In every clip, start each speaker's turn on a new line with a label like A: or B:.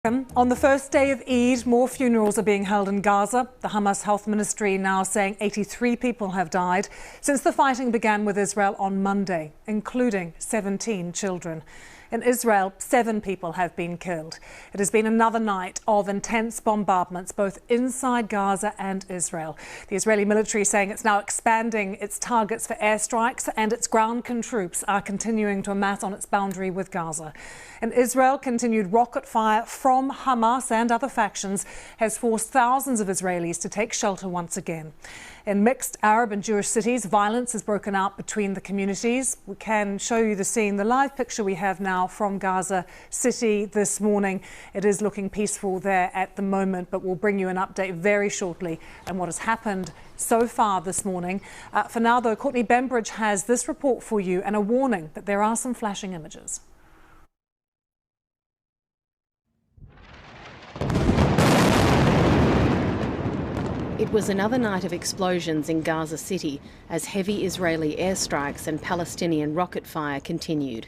A: On the first day of Eid, more funerals are being held in Gaza. The Hamas Health Ministry now saying 83 people have died since the fighting began with Israel on Monday, including 17 children. In Israel, 7 people have been killed. It has been another night of intense bombardments, both inside Gaza and Israel. The Israeli military saying it's now expanding its targets for airstrikes, and its ground troops are continuing to amass on its boundary with Gaza. In Israel, continued rocket fire from Hamas and other factions has forced thousands of Israelis to take shelter once again. In mixed Arab and Jewish cities, violence has broken out between the communities. We can show you the scene, the live picture we have now from Gaza City this morning. It is looking peaceful there at the moment, but we'll bring you an update very shortly on what has happened so far this morning. For now, though, Courtney Bembridge has this report for you and a warning that there are some flashing images.
B: It was another night of explosions in Gaza City as heavy Israeli airstrikes and Palestinian rocket fire continued.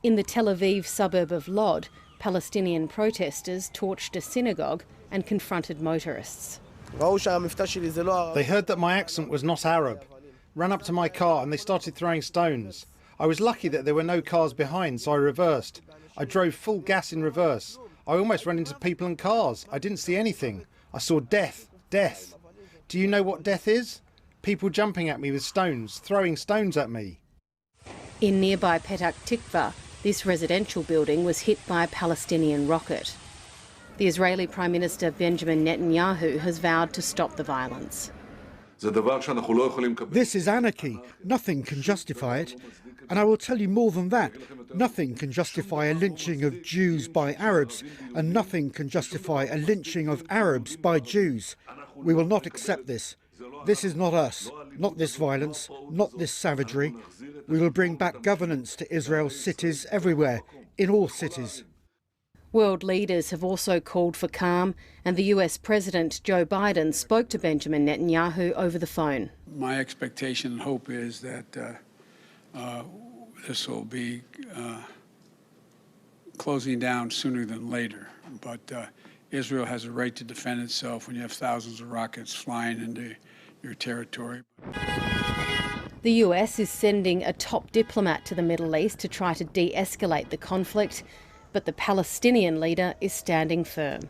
B: In the Tel Aviv suburb of Lod, Palestinian protesters torched a synagogue and confronted motorists.
C: They heard that my accent was not Arab, ran up to my car and they started throwing stones. I was lucky that there were no cars behind, so I reversed. I drove full gas in reverse. I almost ran into people and cars. I didn't see anything. I saw death. Death. Do you know what death is? People jumping at me with stones, throwing stones at me.
B: In nearby Petah Tikva, this residential building was hit by a Palestinian rocket. The Israeli Prime Minister Benjamin Netanyahu has vowed to stop the violence.
D: This is anarchy. Nothing can justify it. And I will tell you more than that. Nothing can justify a lynching of Jews by Arabs, and nothing can justify a lynching of Arabs by Jews. We will not accept this. This is not us, not this violence, not this savagery. We will bring back governance to Israel's cities everywhere, in all cities.
B: World leaders have also called for calm, and the US President Joe Biden spoke to Benjamin Netanyahu over the phone.
E: My expectation and hope is that this will be closing down sooner than later. But Israel has a right to defend itself when you have thousands of rockets flying into your territory.
B: The US is sending a top diplomat to the Middle East to try to de-escalate the conflict, but the Palestinian leader is standing firm.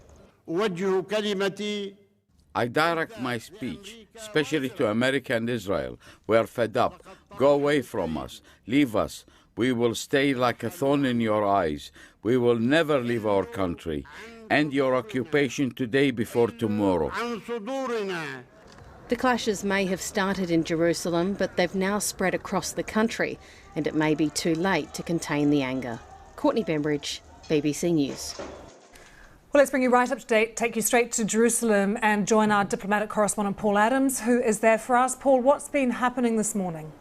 F: I direct my speech, especially to America and Israel. We are fed up. Go away from us. Leave us. We will stay like a thorn in your eyes. We will never leave our country. End your occupation today before tomorrow.
B: The clashes may have started in Jerusalem, but they've now spread across the country, and it may be too late to contain the anger. Courtney Bembridge, BBC News.
A: Well, let's bring you right up to date, take you straight to Jerusalem and join our diplomatic correspondent Paul Adams, who is there for us. Paul, what's been happening this morning?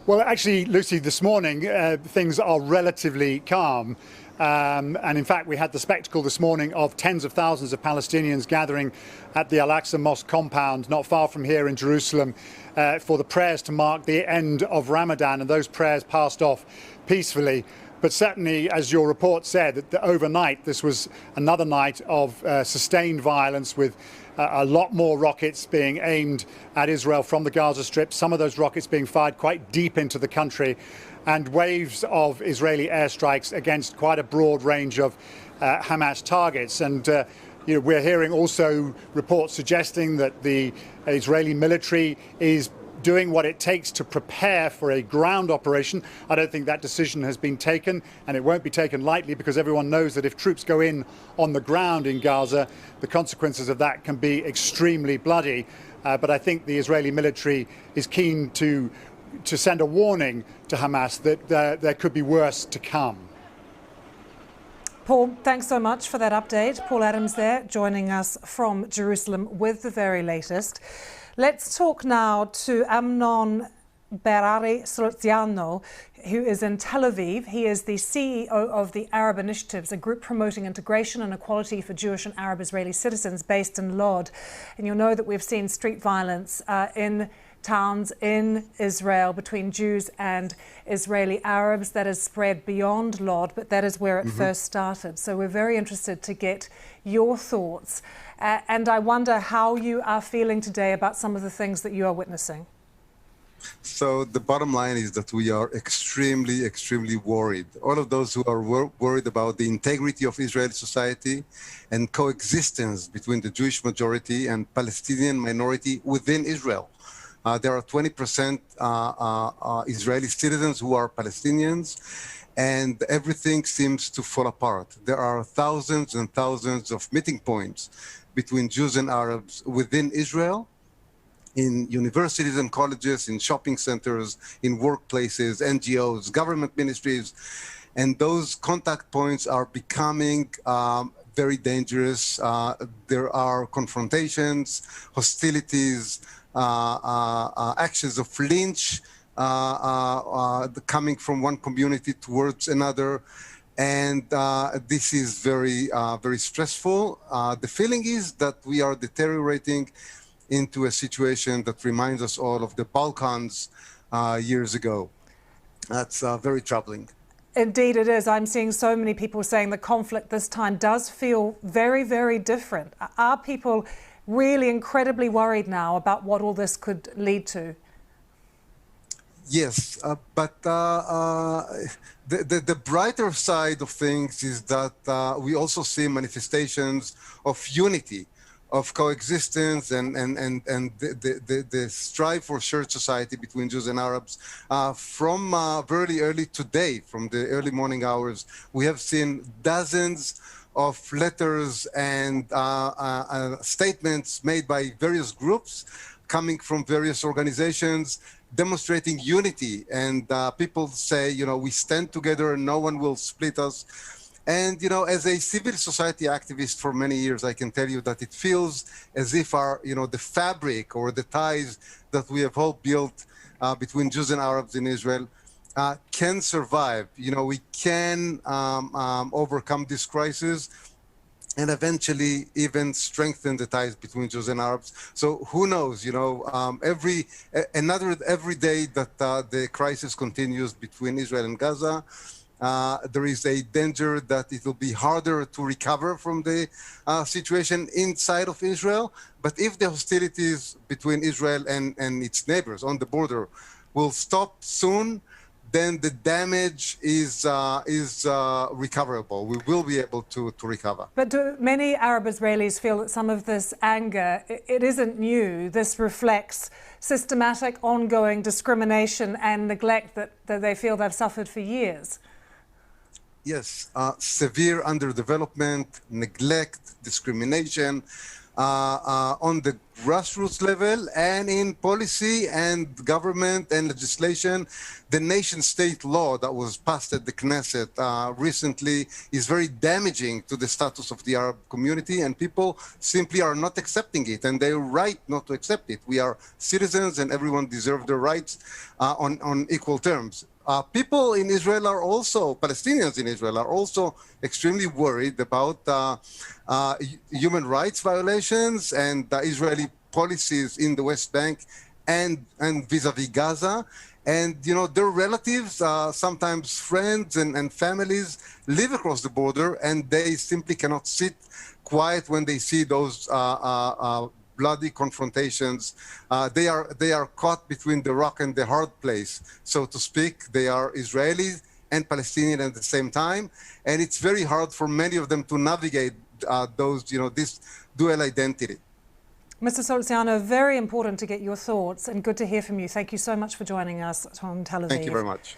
G: Well, actually, Lucy, this morning things are relatively calm. And in fact, we had the spectacle this morning of tens of thousands of Palestinians gathering at the Al-Aqsa Mosque compound not far from here in Jerusalem for the prayers to mark the end of Ramadan, and those prayers passed off peacefully. But certainly, as your report said, that overnight this was another night of sustained violence with a lot more rockets being aimed at Israel from the Gaza Strip, some of those rockets being fired quite deep into the country, and waves of Israeli airstrikes against quite a broad range of Hamas targets. And we're hearing also reports suggesting that the Israeli military is doing what it takes to prepare for a ground operation. I don't think that decision has been taken, and it won't be taken lightly, because everyone knows that if troops go in on the ground in Gaza, the consequences of that can be extremely bloody. But I think the Israeli military is keen to send a warning to Hamas that there could be worse to come.
A: Paul, thanks so much for that update. Paul Adams there, joining us from Jerusalem with the very latest. Let's talk now to Amnon Berari Soluziano, who is in Tel Aviv. He is the CEO of the Arab Initiatives, a group promoting integration and equality for Jewish and Arab Israeli citizens based in Lod. And you'll know that we've seen street violence in towns in Israel between Jews and Israeli Arabs that has spread beyond Lod, but that is where it first started. So we're very interested to get your thoughts. And I wonder how you are feeling today about some of the things that you are witnessing.
H: So the bottom line is that we are extremely, extremely worried. All of those who are worried about the integrity of Israeli society and coexistence between the Jewish majority and Palestinian minority within Israel. There are 20% Israeli citizens who are Palestinians, and everything seems to fall apart. There are thousands and thousands of meeting points between Jews and Arabs within Israel, in universities and colleges, in shopping centers, in workplaces, NGOs, government ministries. And those contact points are becoming very dangerous. There are confrontations, hostilities, actions of lynch coming from one community towards another. And this is very, very stressful. The feeling is that we are deteriorating into a situation that reminds us all of the Balkans years ago. That's very troubling.
A: Indeed it is. I'm seeing so many people saying the conflict this time does feel very, very different. Are people really incredibly worried now about what all this could lead to?
H: Yes, but the brighter side of things is that we also see manifestations of unity, of coexistence, and the strive for shared society between Jews and Arabs. From very early today, from the early morning hours, we have seen dozens of letters and statements made by various groups coming from various organizations demonstrating unity. And people say, you know, we stand together and no one will split us. And, you know, as a civil society activist for many years, I can tell you that it feels as if our, you know, the fabric or the ties that we have all built between Jews and Arabs in Israel can survive. You know, we can overcome this crisis and eventually even strengthen the ties between Jews and Arabs. So who knows, you know, every day that the crisis continues between Israel and Gaza, there is a danger that it will be harder to recover from the situation inside of Israel. But if the hostilities between Israel and its neighbors on the border will stop soon, then the damage is recoverable. We will be able to recover.
A: But do many Arab Israelis feel that some of this anger, it isn't new? This reflects systematic, ongoing discrimination and neglect that they feel they've suffered for years.
H: Yes, severe underdevelopment, neglect, discrimination on the grassroots level and in policy and government and legislation. The nation-state law that was passed at the Knesset recently is very damaging to the status of the Arab community, and people simply are not accepting it, and they're right not to accept it. We are citizens and everyone deserves their rights on equal terms. People in Israel are also, Palestinians in Israel are also extremely worried about human rights violations and Israeli policies in the West Bank and vis-a-vis Gaza. And, you know, their relatives, sometimes friends and families live across the border, and they simply cannot sit quiet when they see those bloody confrontations. They are caught between the rock and the hard place, so to speak. They are Israeli and Palestinian at the same time, and it's very hard for many of them to navigate those, you know, this dual identity.
A: Mr. Soluziano, very important to get your thoughts and good to hear from you. Thank you so much for joining us on Tel Aviv.
H: Thank you very much.